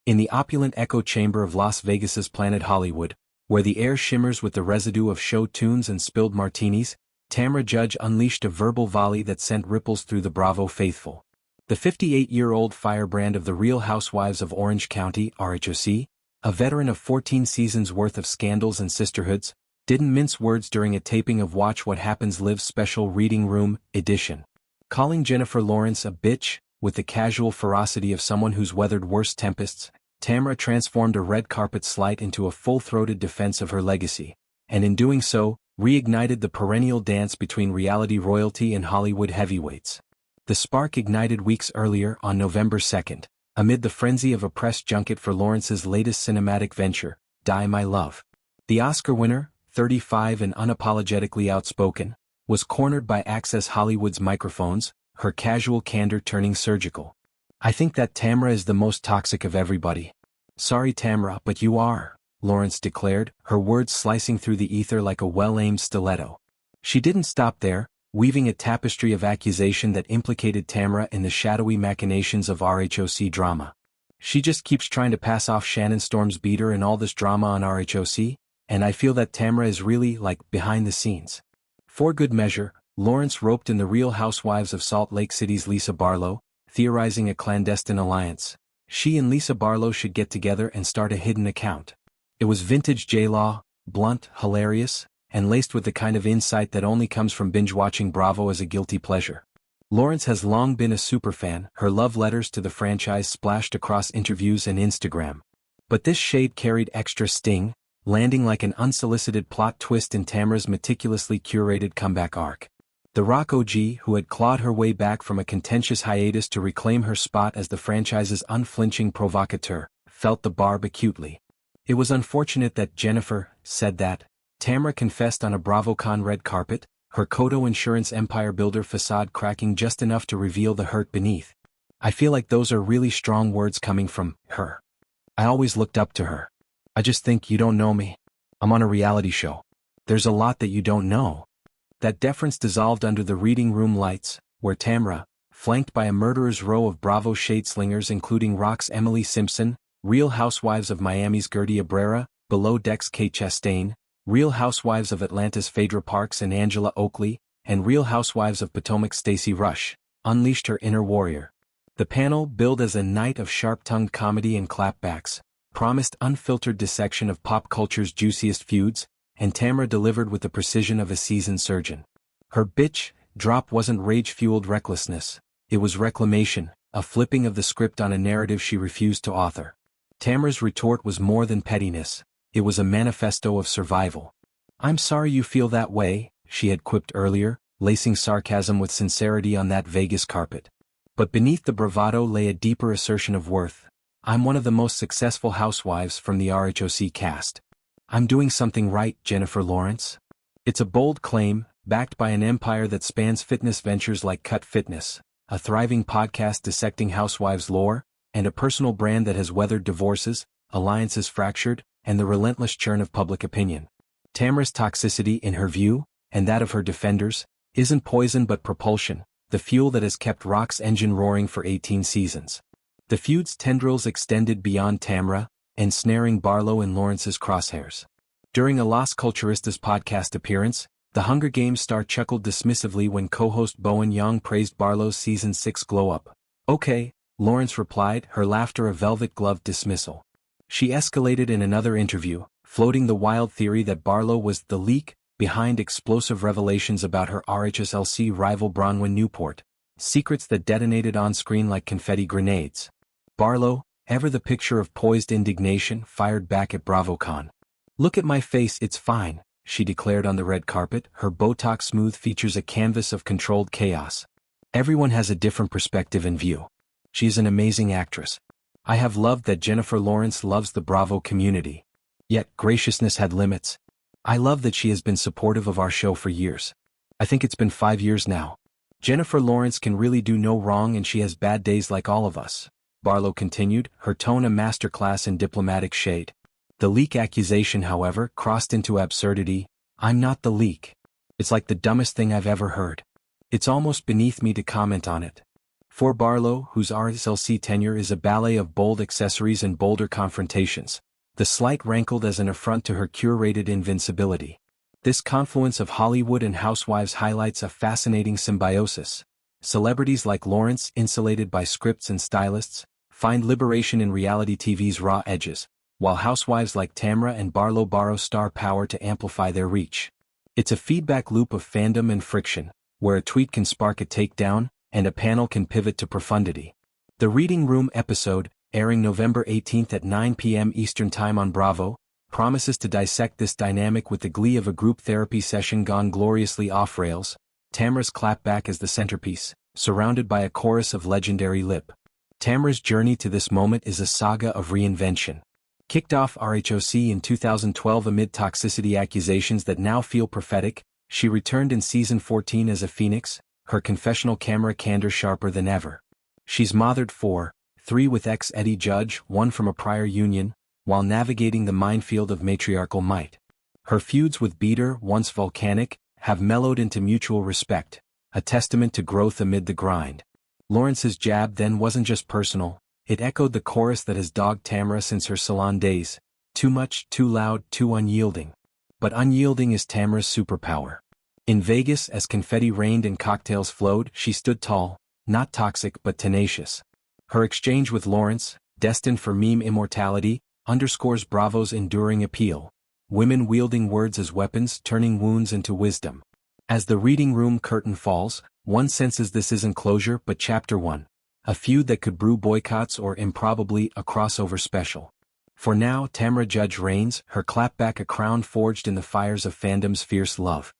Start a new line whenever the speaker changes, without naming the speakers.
In the opulent echo chamber of Las Vegas's Planet Hollywood, where the air shimmers with the residue of show tunes and spilled martinis, Tamra Judge unleashed a verbal volley that sent ripples through the Bravo faithful. The 58-year-old firebrand of the Real Housewives of Orange County, RHOC, a veteran of 14 seasons worth of scandals and sisterhoods, didn't mince words during a taping of Watch What Happens Live's special Reading Room edition. Calling Jennifer Lawrence a bitch, with the casual ferocity of someone who's weathered worse tempests, Tamra transformed a red carpet slight into a full-throated defense of her legacy, and in doing so, reignited the perennial dance between reality royalty and Hollywood heavyweights. The spark ignited weeks earlier on November 2nd, amid the frenzy of a press junket for Lawrence's latest cinematic venture, Die My Love. The Oscar winner, 35 and unapologetically outspoken, was cornered by Access Hollywood's microphones, her casual candor turning surgical. "I think that Tamra is the most toxic of everybody." "Sorry Tamra, but you are," Lawrence declared, her words slicing through the ether like a well-aimed stiletto. She didn't stop there, weaving a tapestry of accusation that implicated Tamra in the shadowy machinations of RHOC drama. "She just keeps trying to pass off Shannon Storm's beater and all this drama on RHOC, and I feel that Tamra is really, like, behind the scenes." For good measure, Lawrence roped in the Real Housewives of Salt Lake City's Lisa Barlow, theorizing a clandestine alliance. She and Lisa Barlow should get together and start a hidden account. It was vintage J-Law, blunt, hilarious, and laced with the kind of insight that only comes from binge-watching Bravo as a guilty pleasure. Lawrence has long been a superfan, her love letters to the franchise splashed across interviews and Instagram. But this shade carried extra sting, landing like an unsolicited plot twist in Tamra's meticulously curated comeback arc. The Rock OG, who had clawed her way back from a contentious hiatus to reclaim her spot as the franchise's unflinching provocateur, felt the barb acutely. It was unfortunate that Jennifer said that. Tamra confessed on a BravoCon red carpet, her Kodo insurance empire builder facade cracking just enough to reveal the hurt beneath. "I feel like those are really strong words coming from her. I always looked up to her. I just think you don't know me. I'm on a reality show. There's a lot that you don't know." That deference dissolved under the reading room lights, where Tamra, flanked by a murderer's row of Bravo shade-slingers including Rock's Emily Simpson, Real Housewives of Miami's Gertie Abrera, Below Deck's Kate Chastain, Real Housewives of Atlanta's Phaedra Parks and Angela Oakley, and Real Housewives of Potomac's Stacey Rush, unleashed her inner warrior. The panel, billed as a night of sharp-tongued comedy and clapbacks, promised unfiltered dissection of pop culture's juiciest feuds, and Tamra delivered with the precision of a seasoned surgeon. Her bitch drop wasn't rage-fueled recklessness, it was reclamation, a flipping of the script on a narrative she refused to author. Tamra's retort was more than pettiness, it was a manifesto of survival. "I'm sorry you feel that way," she had quipped earlier, lacing sarcasm with sincerity on that Vegas carpet. But beneath the bravado lay a deeper assertion of worth. "I'm one of the most successful housewives from the RHOC cast. I'm doing something right, Jennifer Lawrence." It's a bold claim, backed by an empire that spans fitness ventures like Cut Fitness, a thriving podcast dissecting housewives lore, and a personal brand that has weathered divorces, alliances fractured, and the relentless churn of public opinion. Tamra's toxicity, in her view, and that of her defenders, isn't poison but propulsion, the fuel that has kept Rock's engine roaring for 18 seasons. The feud's tendrils extended beyond Tamra, ensnaring Barlow in Lawrence's crosshairs. During a Las Culturistas podcast appearance, the Hunger Games star chuckled dismissively when co-host Bowen Yang praised Barlow's Season 6 glow-up. "Okay," Lawrence replied, her laughter a velvet-gloved dismissal. She escalated in another interview, floating the wild theory that Barlow was the leak behind explosive revelations about her RHSLC rival Bronwyn Newport, secrets that detonated on-screen like confetti grenades. Barlow, ever the picture of poised indignation, fired back at BravoCon. "Look at my face, it's fine," she declared on the red carpet, her Botox smooth features a canvas of controlled chaos. "Everyone has a different perspective and view. She's an amazing actress. I have loved that Jennifer Lawrence loves the Bravo community. Yet graciousness had limits. I love that she has been supportive of our show for years. I think it's been 5 years now. Jennifer Lawrence can really do no wrong and she has bad days like all of us," Barlow continued, her tone a masterclass in diplomatic shade. The leak accusation, however, crossed into absurdity. "I'm not the leak. It's like the dumbest thing I've ever heard. It's almost beneath me to comment on it." For Barlow, whose RSLC tenure is a ballet of bold accessories and bolder confrontations, the slight rankled as an affront to her curated invincibility. This confluence of Hollywood and housewives highlights a fascinating symbiosis. Celebrities like Lawrence, insulated by scripts and stylists, find liberation in reality TV's raw edges, while housewives like Tamra and Barlow borrow star power to amplify their reach. It's a feedback loop of fandom and friction, where a tweet can spark a takedown, and a panel can pivot to profundity. The Reading Room episode, airing November 18 at 9 p.m. Eastern Time on Bravo, promises to dissect this dynamic with the glee of a group therapy session gone gloriously off rails. Tamra's clapback is the centerpiece, surrounded by a chorus of legendary lip. Tamra's journey to this moment is a saga of reinvention. Kicked off RHOC in 2012 amid toxicity accusations that now feel prophetic, she returned in season 14 as a phoenix, her confessional camera candor sharper than ever. She's mothered 3 with ex-Eddie Judge, 1 from a prior union, while navigating the minefield of matriarchal might. Her feuds with Beater, once volcanic, have mellowed into mutual respect, a testament to growth amid the grind. Lawrence's jab then wasn't just personal, it echoed the chorus that has dogged Tamra since her salon days: too much, too loud, too unyielding. But unyielding is Tamra's superpower. In Vegas, as confetti rained and cocktails flowed, she stood tall, not toxic but tenacious. Her exchange with Lawrence, destined for meme immortality, underscores Bravo's enduring appeal. Women wielding words as weapons, turning wounds into wisdom. As the Reading Room curtain falls, one senses this isn't closure but chapter 1. A feud that could brew boycotts or improbably a crossover special. For now, Tamra Judge reigns, her clapback a crown forged in the fires of fandom's fierce love.